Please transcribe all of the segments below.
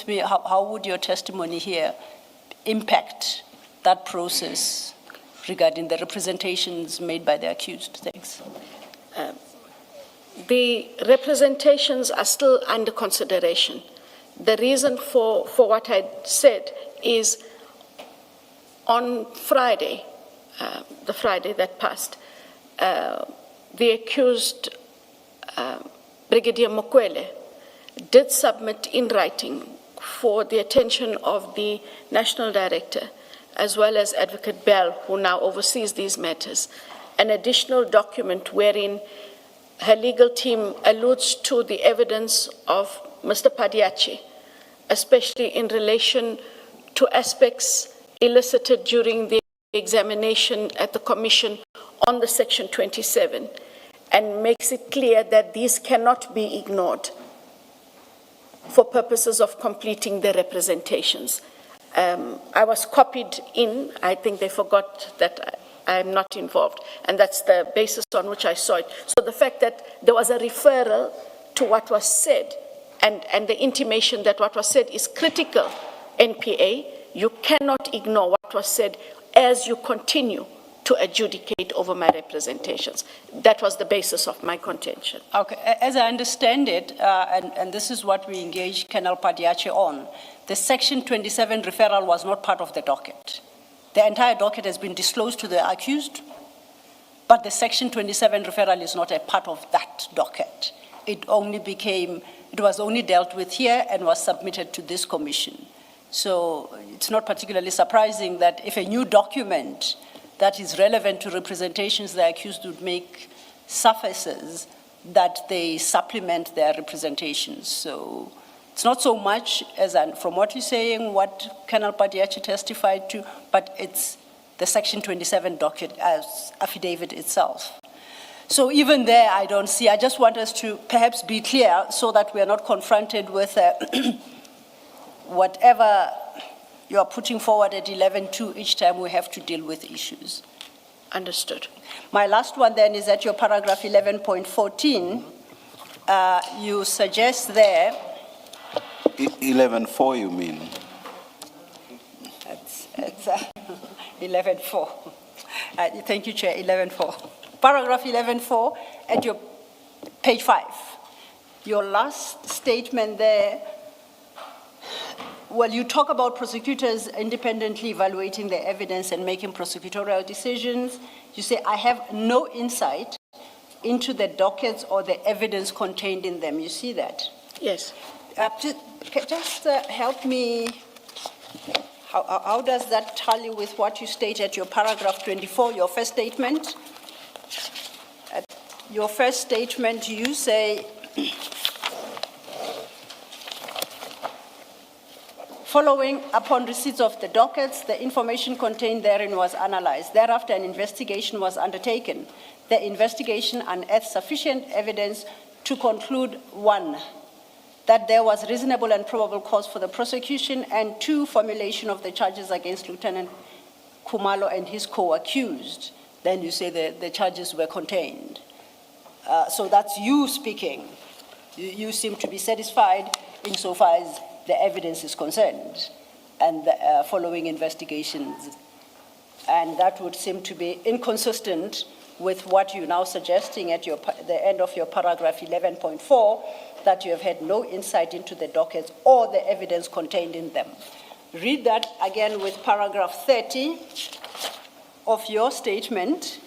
me, how would your testimony here impact that process regarding the representations made by the accused? Thanks. The representations are still under consideration. The reason for what I said is on Friday, the Friday that passed, the accused, Brigadier Mokwele, did submit in writing for the attention of the National Director, as well as Advocate Bell, who now oversees these matters, an additional document wherein her legal team alludes to the evidence of Mr. Padiachi, especially in relation to aspects elicited during the examination at the Commission on the Section 27, and makes it clear that these cannot be ignored for purposes of completing the representations. I was copied in. I think they forgot that I am not involved, and that's the basis on which I saw it. So the fact that there was a referral to what was said and the intimation that what was said is critical, NPA, you cannot ignore what was said as you continue to adjudicate over my representations. That was the basis of my contention. Okay, as I understand it, and this is what we engaged Colonel Padiachi on, the Section 27 referral was not part of the docket. The entire docket has been disclosed to the accused, but the Section 27 referral is not a part of that docket. It was only dealt with here and was submitted to this commission. So it's not particularly surprising that if a new document that is relevant to representations the accused would make surfaces, that they supplement their representations. So it's not so much as, from what you're saying, what Colonel Padiachi testified to, but it's the Section 27 docket as affidavit itself. So even there, I don't see. I just want us to perhaps be clear so that we are not confronted with whatever you are putting forward at 11.2 each time we have to deal with issues. Understood. My last one then is at your paragraph 11.14. You suggest there. 11.4 you mean? It's 11.4. Thank you, Chair, 11.4. Paragraph 11.4 at your page 5. Your last statement there, well, you talk about prosecutors independently evaluating the evidence and making prosecutorial decisions. You say, I have no insight into the dockets or the evidence contained in them. You see that? Yes. Just help me, how does that tally with what you state at your paragraph 24, your first statement? At your first statement, you say, following upon receipts of the dockets, the information contained therein was analyzed. Thereafter, an investigation was undertaken. The investigation unearthed sufficient evidence to conclude, 1, that there was reasonable and probable cause for the prosecution, and 2, formulation of the charges against Lieutenant Khumalo and his co-accused. Then you say the charges were contained. So that's you speaking. You seem to be satisfied insofar as the evidence is concerned and the following investigations. And that would seem to be inconsistent with what you're now suggesting at the end of your paragraph 11.4, that you have had no insight into the dockets or the evidence contained in them. Read that again with paragraph 30 of your statement,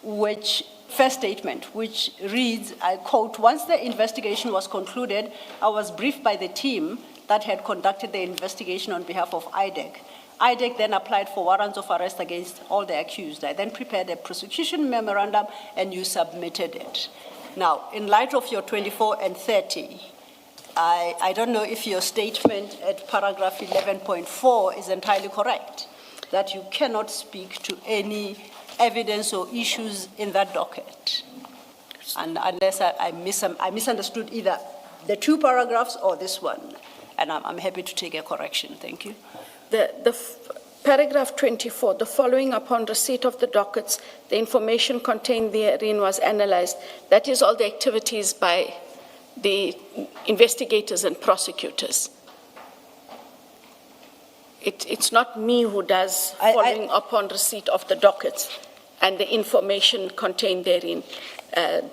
first statement, which reads, I quote, once the investigation was concluded, I was briefed by the team that had conducted the investigation on behalf of IDEC. IDEC then applied for warrants of arrest against all the accused. I then prepared a prosecution memorandum and you submitted it. Now, in light of your 24 and 30, I don't know if your statement at paragraph 11.4 is entirely correct, that you cannot speak to any evidence or issues in that docket, and unless I misunderstood either the 2 paragraphs or this one, and I'm happy to take a correction. Thank you. The paragraph 24, the following upon receipt of the dockets, the information contained therein was analyzed. That is all the activities by the investigators and prosecutors. it's not me who does I- following upon receipt of the dockets and the information contained therein.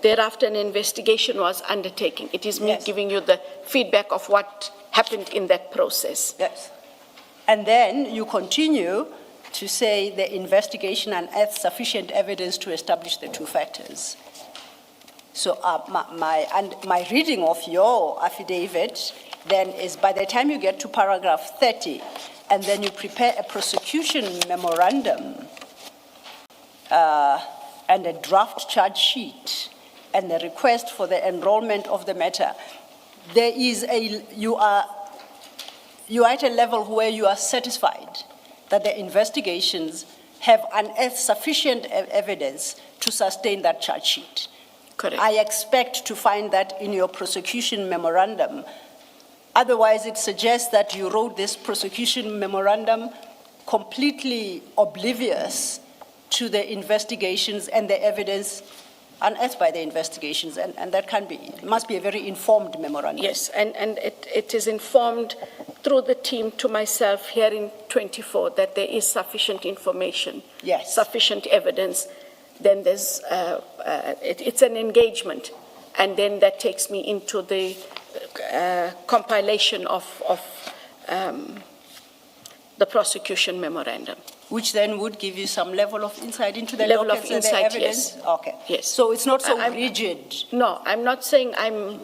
Thereafter, an investigation was undertaken. It is me Yes. giving you the feedback of what happened in that process. Yes. And then you continue to say the investigation unearthed sufficient evidence to establish the two factors. So my reading of your affidavit then is by the time you get to paragraph 30, and then you prepare a prosecution memorandum and a draft charge sheet and a request for the enrollment of the matter, there is you are at a level where you are satisfied that the investigations have unearthed sufficient evidence to sustain that charge sheet. Correct. I expect to find that in your prosecution memorandum. Otherwise, it suggests that you wrote this prosecution memorandum completely oblivious to the investigations and the evidence unearthed by the investigations, and that can be, it must be a very informed memorandum. Yes, and it is informed through the team to myself here in 24 that there is sufficient information, Yes. sufficient evidence. Then there's, it's an engagement, and then that takes me into the compilation of the prosecution memorandum. Which then would give you some level of insight into the Level of dockets and the insight, evidence? yes. Okay. Yes. So it's not so I'm- rigid. No, I'm not saying I'm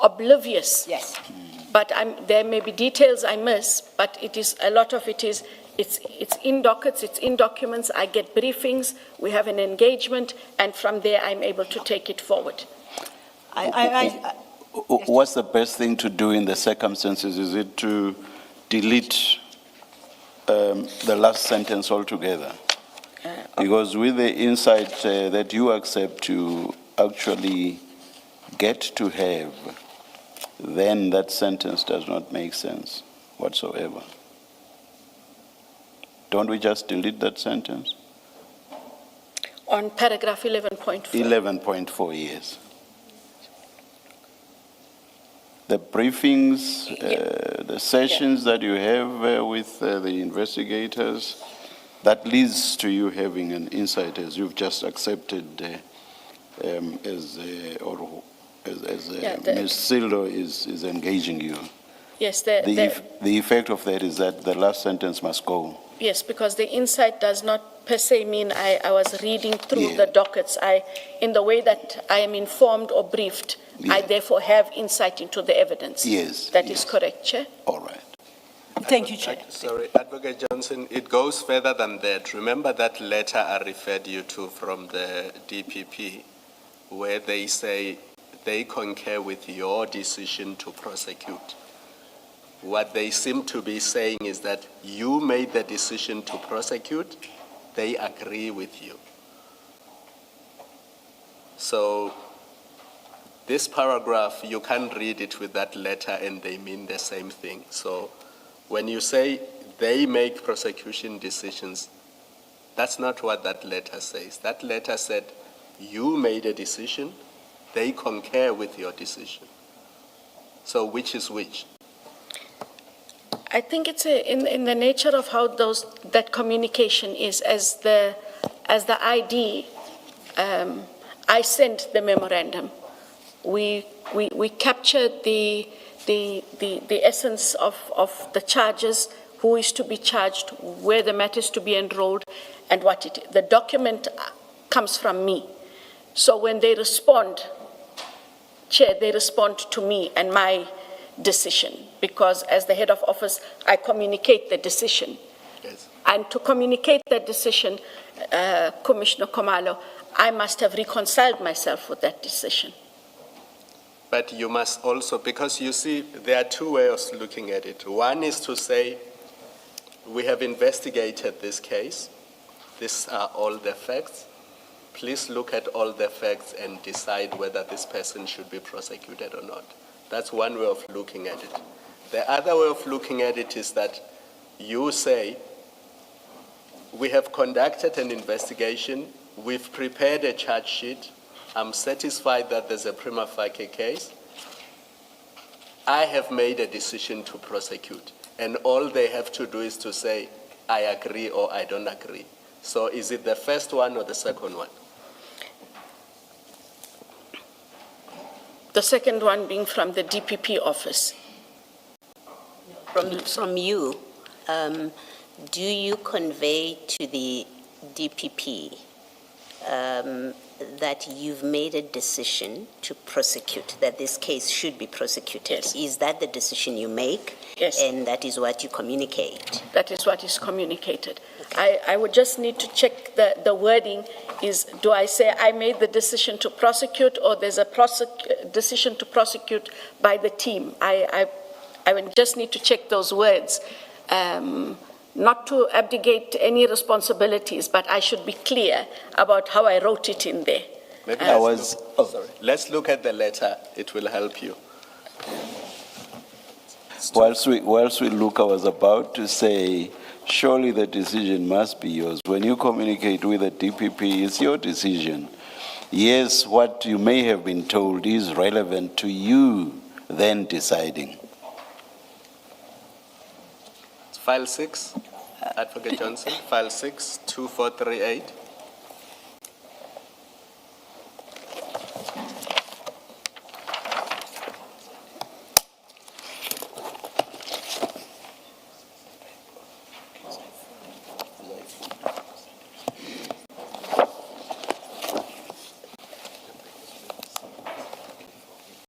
oblivious. Yes. But there may be details I miss, but it is, a lot of it is, it's in dockets, it's in documents, I get briefings, we have an engagement, and from there I'm able to take it forward. What's the best thing to do in the circumstances? Is it to delete the last sentence altogether? Because with the insight that you accept to actually get to have, then that sentence does not make sense whatsoever. Don't we just delete that sentence? On paragraph 11.4. 11.4 years. The briefings, the sessions that you have with the investigators, that leads to you having an insight as you've just accepted as Ms. Sildo is engaging you. Yes, The effect of that is that the last sentence must go. yes, because the insight does not per se mean I was reading through Yeah. the dockets. In the way that I am informed or briefed, I Yeah. therefore have insight into the evidence. Yes, That is yes. correct, Chair. All right. Thank you, Chair. Sorry, Advocate Johnson, it goes further than that. Remember that letter I referred you to from the DPP, where they say they concur with your decision to prosecute. What they seem to be saying is that you made the decision to prosecute, they agree with you. So this paragraph, you can't read it with that letter and they mean the same thing. So when you say they make prosecution decisions, that's not what that letter says. That letter said you made a decision, they concur with your decision. So which is which? I think it's in the nature of how that communication is. As the ID, I sent the memorandum. We captured the essence of the charges, who is to be charged, where the matter is to be enrolled, and the document comes from me. So when they respond, Chair, they respond to me and my decision, because as the head of office, I communicate the decision. Yes. And to communicate that decision, Commissioner Khumalo, I must have reconciled myself with that decision. But you must also, because you see, there are two ways of looking at it. One is to say, we have investigated this case. These are all the facts. Please look at all the facts and decide whether this person should be prosecuted or not. That's one way of looking at it. The other way of looking at it is that you say, we have conducted an investigation, we've prepared a charge sheet, I'm satisfied that there's a prima facie case, I have made a decision to prosecute. and all they have to do is to say, I agree or I don't agree. So is it the first one or the second one? The second one being from the DPP office. From you, do you convey to the DPP that you've made a decision to prosecute, that this case should be prosecuted? Yes. Is that the decision you make? Yes. And that is what you communicate? That is what is communicated. I would just need to check the wording is, do I say I made the decision to prosecute, or there's a decision to prosecute by the team? I would just need to check those words, not to abdicate any responsibilities, but I should be clear about how I wrote it in there. Maybe I was, let's look at the letter. It will help you. whilst we look, I was about to say, surely the decision must be yours. When you communicate with the DPP, it's your decision. Yes, what you may have been told is relevant to you then deciding. File 6, Advocate Johnson, file 6, 2438.